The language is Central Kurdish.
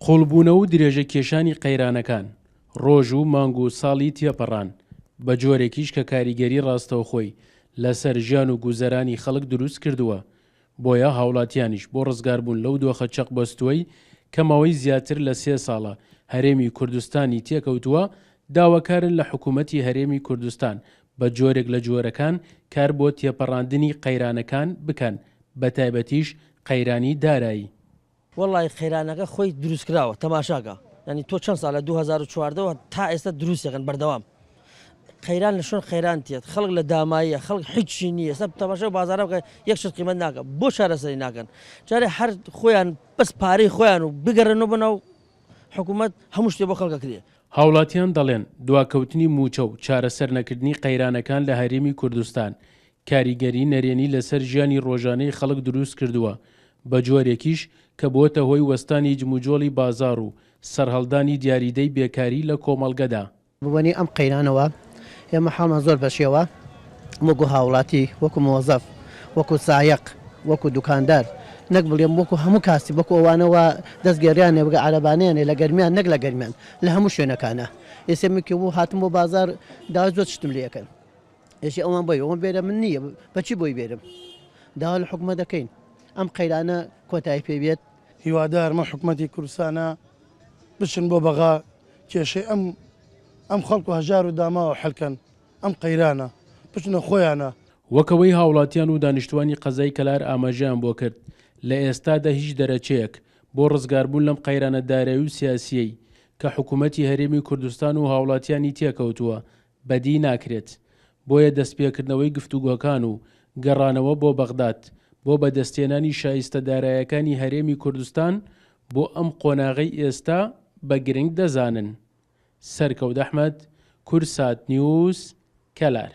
خۆڵبوونە و درێژە کێشانی قەیرانەکان ڕۆژ و مانگ و ساڵی تێپەڕان بە جۆرێکیش کە کاریگەری ڕاستەوخۆی لەسەر ژیان و گوزەرانی خەڵک دروست کردووە بۆیە هاوڵاتیانیش بۆ ڕزگاربوون لەو دۆخە چەق بەستووەی کە ماوەی زیاتر لە 3 ساڵە هەرێمی کوردستانی تێکەوتووە داواکارن لە حکوومەتی هەرێمی کوردستان بە جۆرێک لە جۆرەکان کار بۆ تێپەڕاندنی قەیرانەکان بکەن بە تایبەتیش قەیرانی دارایی. وەڵی قەیرانەکە خۆی دروست کراوە تەماشاکە ینی تۆ چەند ساڵ لە 2014 تا ئێستا دروستێکن بەردەوام قەیران لە شوێن قەیرانتێت خەڵک لە داماییە خەڵک هیچی نییە ئێستا تەماشا بازارە بکە یەک شت قیمەت ناکە بۆ چارەسەری ناکەن جارێ هەر خۆیان بەس پارەی خۆیان و بگەڕێنەوە بنەو حکوومەت هەموو شتێ بۆ خەڵکە کرێ. هاوڵاتیان دەڵێن دواکەوتنی موچە و چارەسەر نەکردنی قەیرانەکان لە هەرێمی کوردستان کاریگەری نەرێنی لەسەر ژیانی ڕۆژانەی خەڵک دروست کردووە بە جۆرێکیش کە بۆتە هۆی وەستانی جموجۆڵی بازار و سەرهەڵدانی دیاریدەی بێکاری لە کۆمەڵگەدا. بوونی ئەم قەیرانەوە ئێمە حاڵمان زۆر بەشێوە وەکو هاوڵاتی وەکو مۆزەف وەکو سایق وەکو دوکاندار نەک بڵێم وەکو هەموو کاسی وەکو ئەوانەوە دەستگێریانێ بگە عەرەبانیانێ لە گەرمیان نەک لە گەرمیان لە هەموو شوێنەکانە ئێسێمێکی بوو هاتم بۆ بازار داوا زۆر شتم لێکەن ئێشی ئەوان بۆی ئەوم بێرە من نییە بەچی بۆی بێرم داوا لە حکومە دەکەین ئەم قەیرانە کۆتایی پێبێت. هیوادارمە حکومەتی کوردستانە بچن بۆ بەغا کێشەی ئەم خەڵک و هەژار و داماوە حەلکەن ئەم قەیرانە بچنە خۆیانە. وەکەوەی هاوڵاتیان و دانیشتوانی قەزای کەلار ئاماژەیان بۆ کرد لە ئێستادا هیچ دەرەچەیەک بۆ ڕزگاربوون لەم قەیرانە دارایی و سیاسیەی کە حکوومەتی هەرێمی کوردستان و هاوڵاتیانی تێکەوتووە بەدی ناکرێت بۆیە دەستپێکردنەوەی گفتوگۆکان و گەڕانەوە بۆ بەغداد بۆ بەدەستێنانی شایستە دارایەکانی هەرێمی کوردستان بۆ ئەم قۆناغەی ئێستا بە گرنگ دەزانن. سەرکەوت ئەحمەد، کورسات نیوز، کەلار.